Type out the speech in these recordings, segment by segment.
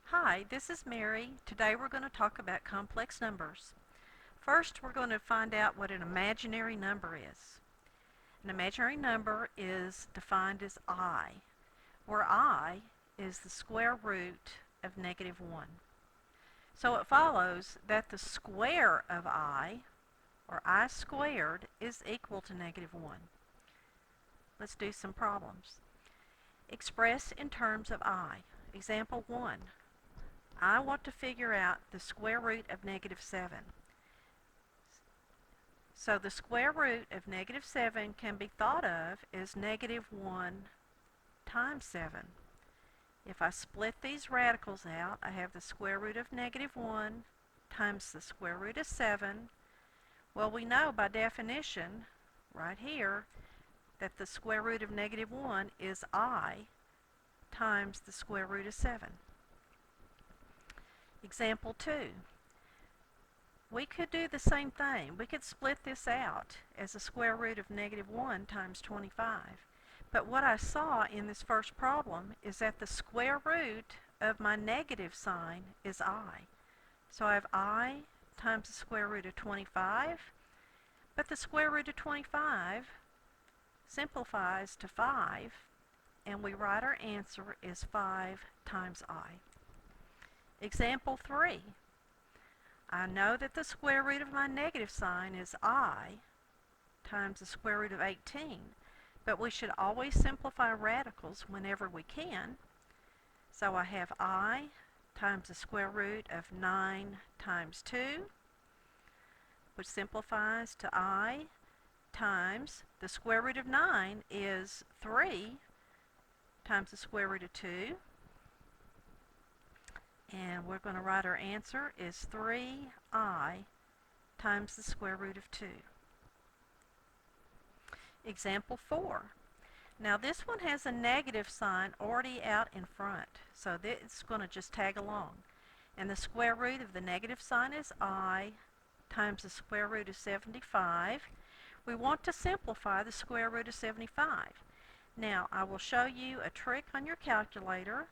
Hi, this is Mary. Today we're going to talk about complex numbers. First, we're going to find out what an imaginary number is. An imaginary number is defined as I, where I is the square root of negative 1. So it follows that the square of I, or I squared, is equal to negative 1. Let's do some problems. Express in terms of I. Example 1. I want to figure out the square root of negative 7. So the square root of negative 7 can be thought of as negative 1 times 7. If I split these radicals out, I have the square root of negative 1 times the square root of 7. Well, we know by definition, right here, that the square root of negative 1 is I times the square root of 7. Example 2. We could do the same thing. We could split this out as the square root of negative 1 times 25. But what I saw in this first problem is that the square root of my negative sign is I. So I have I times the square root of 25, but the square root of 25 simplifies to 5, and we write our answer as 5 times I. Example 3. I know that the square root of my negative sign is I times the square root of 18, but we should always simplify radicals whenever we can. So I have I times the square root of 9 times 2, which simplifies to I times the square root of 9 is 3 times the square root of 2. And we're going to write our answer is 3I times the square root of 2. Example 4. Now this one has a negative sign already out in front, so it's going to just tag along. And the square root of the negative sign is I times the square root of 75. We want to simplify the square root of 75. Now I will show you a trick on your calculator.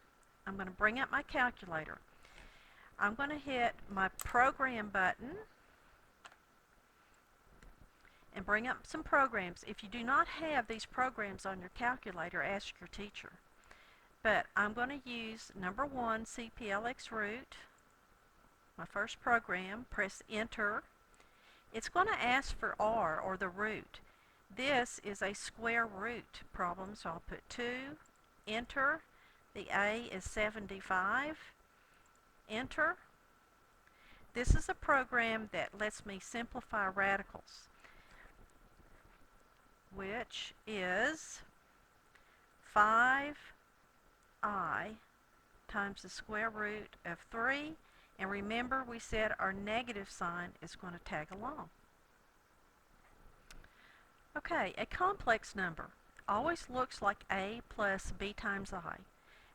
I'm going to bring up my calculator. I'm going to hit my program button and bring up some programs. If you do not have these programs on your calculator, ask your teacher. But I'm going to use number 1, CPLX root, my first program. Press enter. It's going to ask for R, or the root. This is a square root problem, so I'll put 2, enter. The A is 75, enter. This is a program that lets me simplify radicals, which is 5I times the square root of 3. And remember, we said our negative sign is going to tag along. Okay, a complex number always looks like A plus B times I.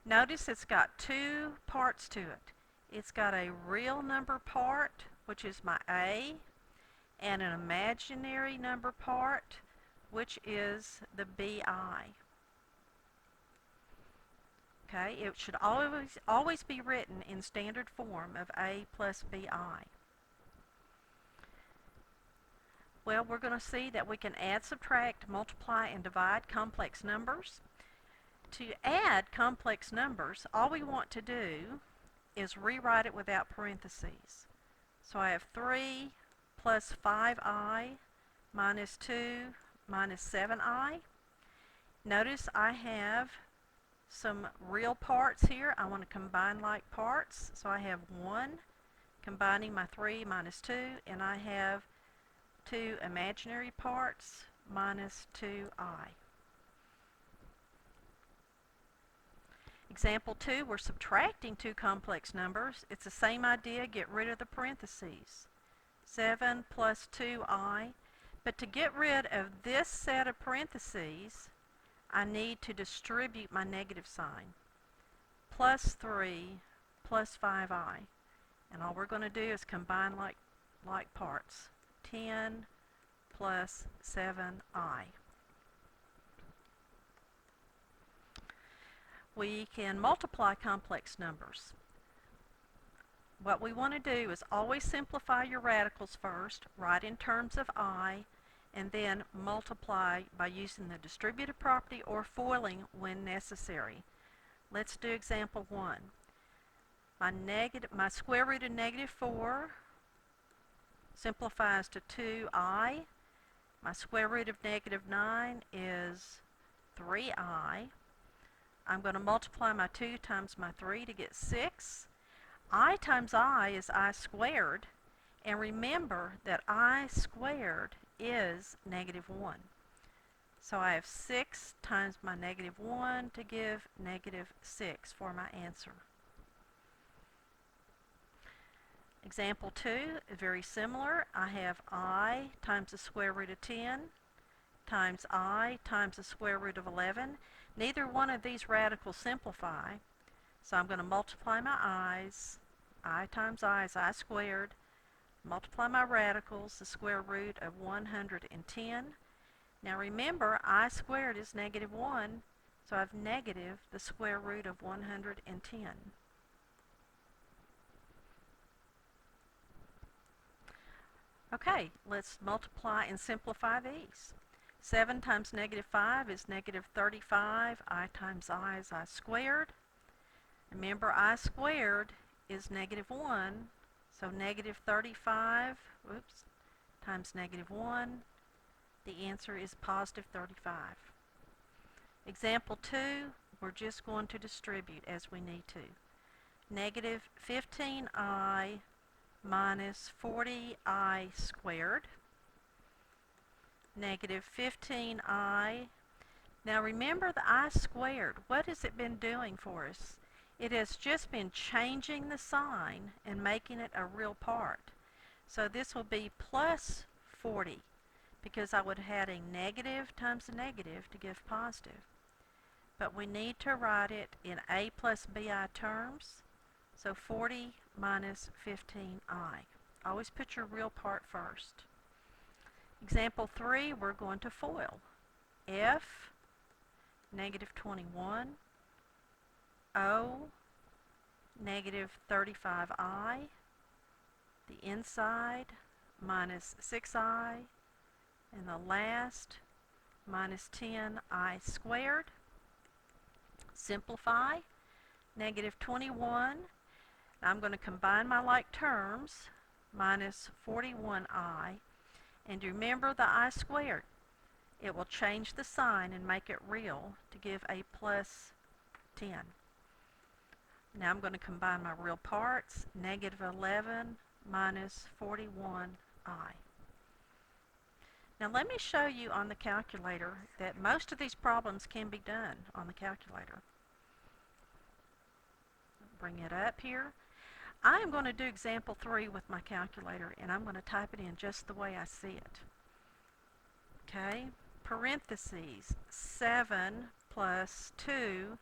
Notice it's got two parts to it. It's got a real number part, which is my A, and an imaginary number part, which is the BI. Okay, it should always be written in standard form of A plus BI. Well, we're going to see that we can add, subtract, multiply, and divide complex numbers. To add complex numbers, all we want to do is rewrite it without parentheses. So I have 3 plus 5I minus 2 minus 7I. Notice I have some real parts here. I want to combine like parts. So I have 1 combining my 3 minus 2, and I have 2 imaginary parts minus 2I. Example 2, we're subtracting two complex numbers. It's the same idea, get rid of the parentheses. 7 plus 2I. But to get rid of this set of parentheses, I need to distribute my negative sign. Plus 3 plus 5I. And all we're going to do is combine like parts. 10 plus 7I. We can multiply complex numbers. What we want to do is always simplify your radicals first, write in terms of I, and then multiply by using the distributive property or foiling when necessary. Let's do example 1. My square root of negative 4 simplifies to 2i. My square root of negative 9 is 3i. I'm going to multiply my 2 times my 3 to get 6. I times I is I squared, and remember that I squared is negative 1. So I have 6 times my negative 1 to give negative 6 for my answer. Example 2 is very similar. I have I times the square root of 10 times I times the square root of 11. Neither one of these radicals simplify, so I'm going to multiply my i's. I times I is I squared. Multiply my radicals, the square root of 110. Now remember, I squared is negative 1, so I have negative the square root of 110. Okay, let's multiply and simplify these. 7 times negative 5 is negative 35. I times I is I squared. Remember, I squared is negative 1, so negative 35 times negative 1. The answer is positive 35. Example 2, we're just going to distribute as we need to. Negative 15i minus 40i squared. Negative 15i. Now remember the I squared. What has it been doing for us? It has just been changing the sign and making it a real part. So this will be plus 40 because I would have had a negative times a negative to give positive. But we need to write it in a plus bi terms. So 40 minus 15i. Always put your real part first. Example 3, we're going to FOIL. F, negative 21, O, negative 35i, the inside, minus 6i, and the last, minus 10i squared. Simplify, negative 21. I'm going to combine my like terms, minus 41i, and remember the I squared. It will change the sign and make it real to give a plus 10. Now I'm going to combine my real parts, negative 11 minus 41i. Now let me show you on the calculator that most of these problems can be done on the calculator. Bring it up here. I am going to do example 3 with my calculator, and I'm going to type it in just the way I see it. Okay, parentheses, 7 plus 2.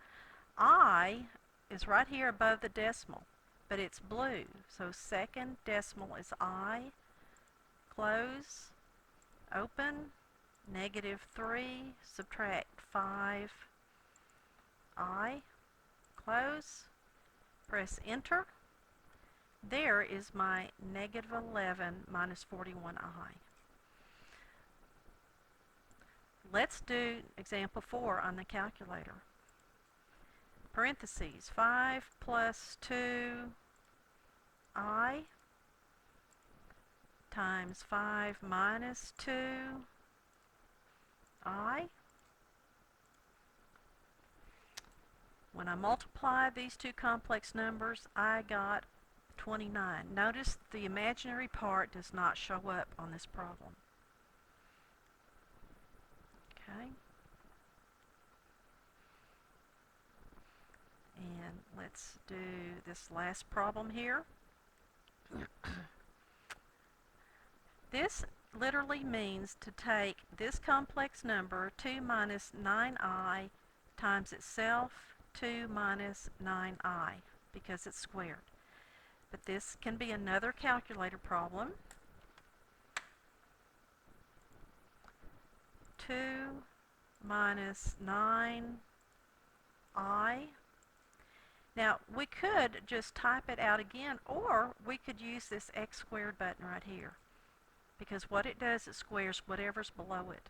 I is right here above the decimal, but it's blue, so second decimal is I. Close, open, negative 3, subtract 5, I. Close, press enter. There is my negative 11 minus 41i. Let's do example 4 on the calculator. Parentheses, 5 plus 2i times 5 minus 2i. When I multiply these two complex numbers, I got 29. Notice the imaginary part does not show up on this problem. Okay. And let's do this last problem here. This literally means to take this complex number, 2 minus 9i, times itself, 2 minus 9i, because it's squared. But this can be another calculator problem. 2 minus 9i. Now, we could just type it out again, or we could use this x squared button right here, because what it does, it squares whatever's below it.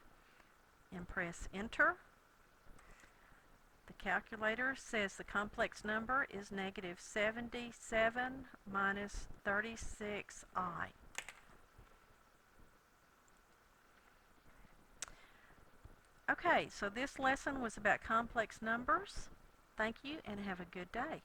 And press enter. The calculator says the complex number is negative 77 minus 36i. Okay, so this lesson was about complex numbers. Thank you and have a good day.